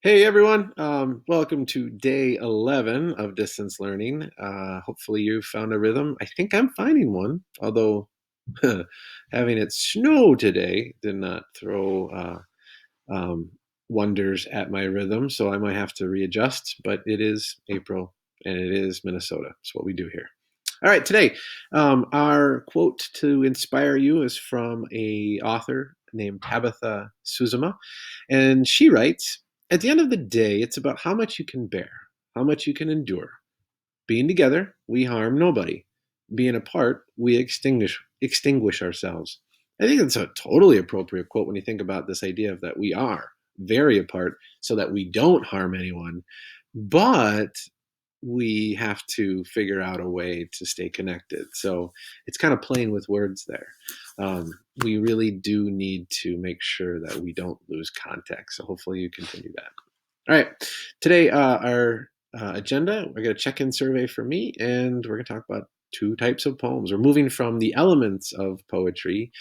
Hey everyone, welcome to day 11 of distance learning. Hopefully you found a rhythm. I think I'm finding one, although having it snow today did not throw um, wonders at my rhythm, so I might have to readjust, but it is April and it is Minnesota. It's what we do here. All right, today, our quote to inspire you is from a author named Tabitha Suzuma, and she writes, "At the end of the day, it's about how much you can bear, how much you can endure. Being together, we harm nobody. Being apart, we extinguish ourselves." I think it's a totally appropriate quote when you think about this idea of that we are very apart so that we don't harm anyone, but we have to figure out a way to stay connected. So it's kind of playing with words there. We really do need to make sure that we don't lose contact. So hopefully you continue that. All right. Today, our agenda, we're going to check in survey for me, and we're going to talk about two types of poems. We're moving from the elements of poetry,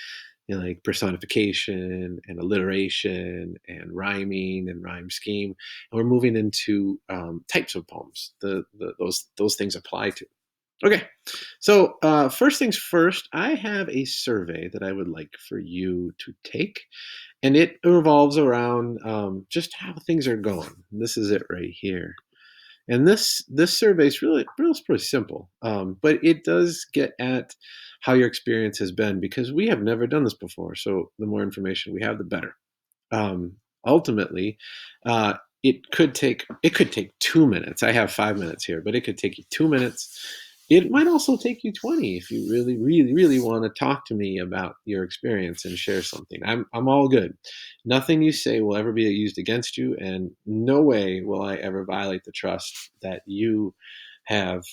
like personification and alliteration and rhyming and rhyme scheme, and we're moving into types of poems. Those things apply to. Okay, so first things first, I have a survey that I would like for you to take, and it revolves around just how things are going. This is it right here. And this survey is really pretty simple, but it does get at how your experience has been because we have never done this before. So the more information we have, the better. Ultimately, uh, it could take 2 minutes. I have 5 minutes here, but it could take you 2 minutes. It might also take you 20 if you really want to talk to me about your experience and share something. I'm all good. Nothing you say will ever be used against you, and no way will I ever violate the trust that you have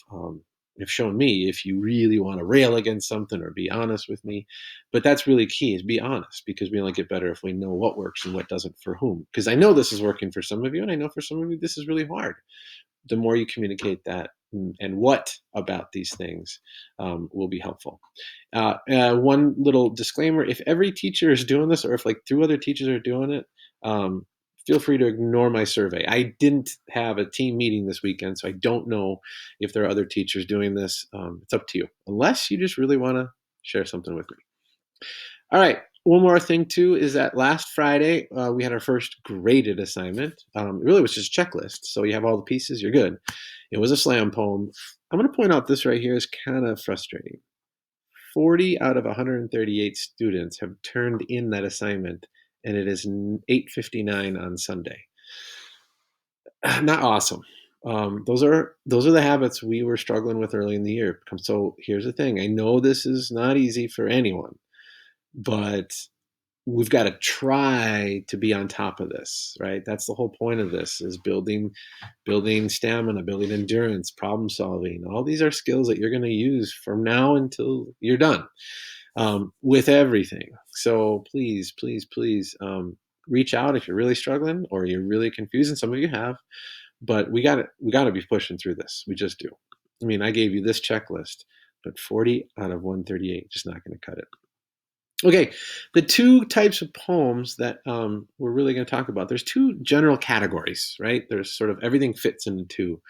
have shown me. If you really want to rail against something or be honest with me, but that's really key, is be honest, because we only get better if we know what works and what doesn't for whom. Because I know this is working for some of you, and I know for some of you this is really hard. The more you communicate that and what about these things will be helpful. One little disclaimer: if every teacher is doing this, or if like two other teachers are doing it, um, feel free to ignore my survey. I didn't have a team meeting this weekend, so I don't know if there are other teachers doing this. It's up to you, unless you just really want to share something with me. All right. One more thing too is that last Friday we had our first graded assignment. It really was just a checklist. So you have all the pieces, you're good. It was a slam poem. I'm going to point out this right here is kind of frustrating. 40 out of 138 students have turned in that assignment, and it is 8:59 on Sunday. Not awesome. Those are the habits we were struggling with early in the year. So here's the thing: I know this is not easy for anyone, but we've got to try to be on top of this, right? That's the whole point of this, is building stamina, building endurance, problem solving. All these are skills that you're going to use from now until you're done, with everything. So please reach out if you're really struggling or you're really confused, and some of you have. But we got to be pushing through this. We just do. I mean, I gave you this checklist, but 40 out of 138 just not going to cut it. Okay, the two types of poems that we're really going to talk about. There's two general categories, right? There's sort of everything fits into two.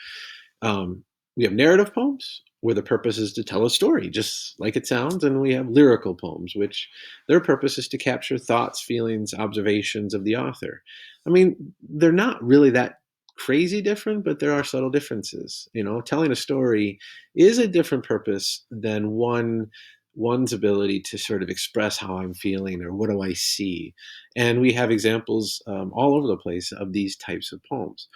We have narrative poems, where the purpose is to tell a story, just like it sounds, and we have lyrical poems, which their purpose is to capture thoughts, feelings, observations of the author. I mean, they're not really that crazy different, but there are subtle differences. You know, telling a story is a different purpose than one's ability to sort of express how I'm feeling or what do I see. And we have examples all over the place of these types of poems.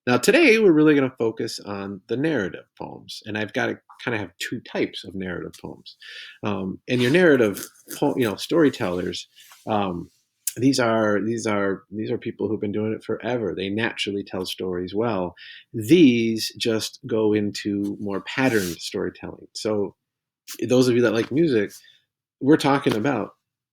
Now, today we're really going to focus on the narrative poems, and I've got to kind of have two types of narrative poems. And your narrative, storytellers. Um, these are people who've been doing it forever. They naturally tell stories well. These just go into more patterned storytelling. So those of you that like music, we're talking about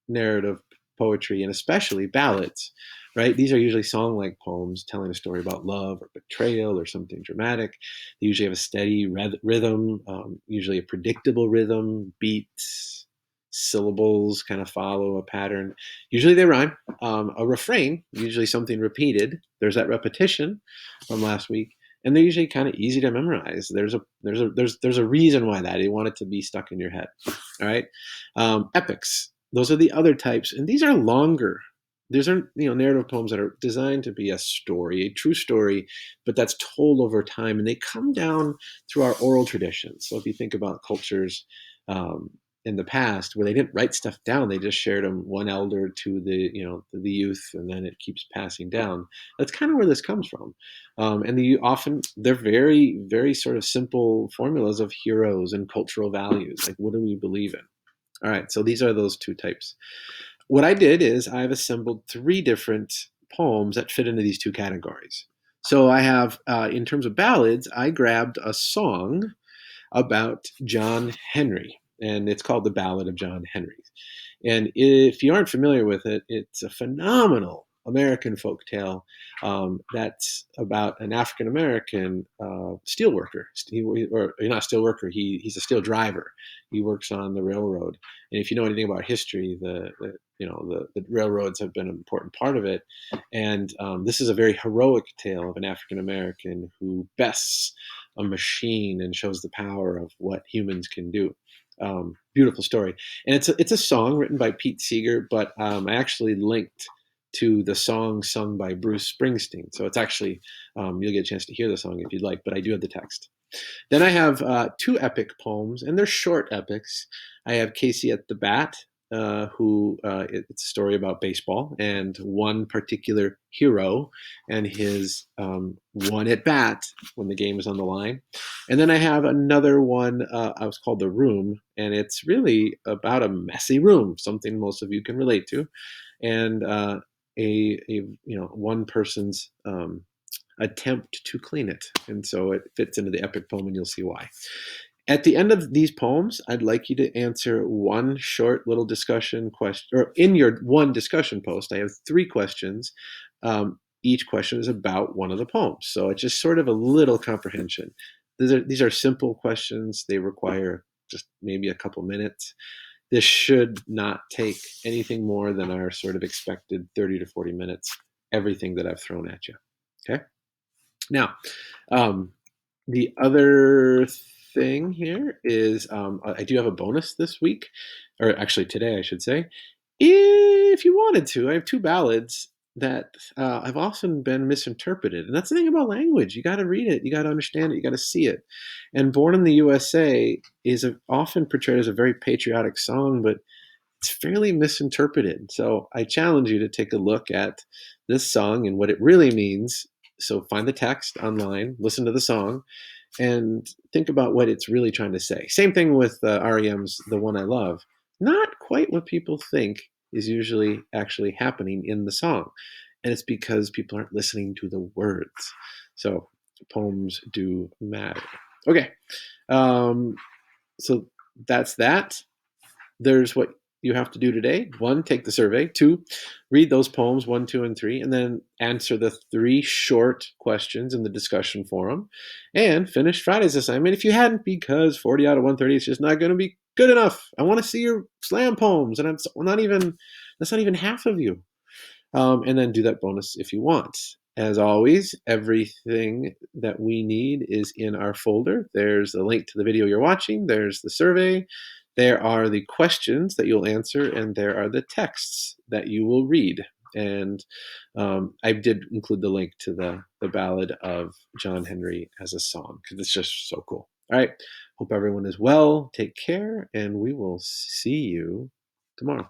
narrative poetry and especially ballads, right? These are usually song like poems telling a story about love or betrayal or something dramatic. They usually have a steady rhythm, usually a predictable rhythm, beats, syllables kind of follow a pattern. Usually they rhyme. A refrain, usually something repeated. There's that repetition from last week, and they're usually kind of easy to memorize. There's a reason why that you want it to be stuck in your head. All right, epics. Those are the other types, and these are longer. These are narrative poems that are designed to be a story, a true story, but that's told over time, and they come down through our oral traditions. So if you think about cultures um, in the past where they didn't write stuff down, they just shared them one elder to the youth, and then it keeps passing down. That's kind of where this comes from, and they're very very sort of simple formulas of heroes and cultural values. Like, what do we believe in? All right, so these are those two types. What I did is I've assembled three different poems that fit into these two categories. So I have, in terms of ballads, I grabbed a song about John Henry, and it's called The Ballad of John Henry. And if you aren't familiar with it, it's a phenomenal American folk tale that's about an African American steel worker. Or not a steel worker, he's a steel driver. He works on the railroad. And if you know anything about history, the railroads have been an important part of it. And this is a very heroic tale of an African American who bests a machine and shows the power of what humans can do. Beautiful story, and it's a song written by Pete Seeger, but I actually linked to the song sung by Bruce Springsteen. So it's actually you'll get a chance to hear the song if you'd like, but I do have the text. Then I have two epic poems, and they're short epics. I have Casey at the Bat, it's a story about baseball and one particular hero and his one at bat when the game is on the line. And then I have another one, I was called The Room, and it's really about a messy room, something most of you can relate to, and one person's attempt to clean it. And so it fits into the epic poem, and you'll see why. At the end of these poems, I'd like you to answer one short little discussion question, or in your one discussion post, I have three questions. Each question is about one of the poems. So it's just sort of a little comprehension. These are simple questions. They require just maybe a couple minutes. This should not take anything more than our sort of expected 30 to 40 minutes, everything that I've thrown at you. Okay? Now, the other thing here is I do have a bonus this week, or actually today, I should say. If you wanted to, I have two ballads that have often been misinterpreted. And that's the thing about language. You got to read it, you got to understand it, you got to see it. And Born in the USA is often portrayed as a very patriotic song, but it's fairly misinterpreted. So I challenge you to take a look at this song and what it really means. So find the text online, listen to the song, and think about what it's really trying to say. Same thing with REM's The One I Love. Not quite what people think is usually actually happening in the song. And it's because people aren't listening to the words. So poems do matter. Okay. So that's that. There's what you have to do today. One, take the survey. Two, read those poems, 1, 2, and 3, and then answer the three short questions in the discussion forum, and finish Friday's assignment if you hadn't, because 40 out of 130 is just not going to be good enough. I want to see your slam poems, and that's not even half of you. And then do that bonus if you want. As always, everything that we need is in our folder. There's a link to the video you're watching. There's the survey. There are the questions that you'll answer, and there are the texts that you will read. And I did include the link to the Ballad of John Henry as a song, because it's just so cool. All right. Hope everyone is well. Take care, and we will see you tomorrow.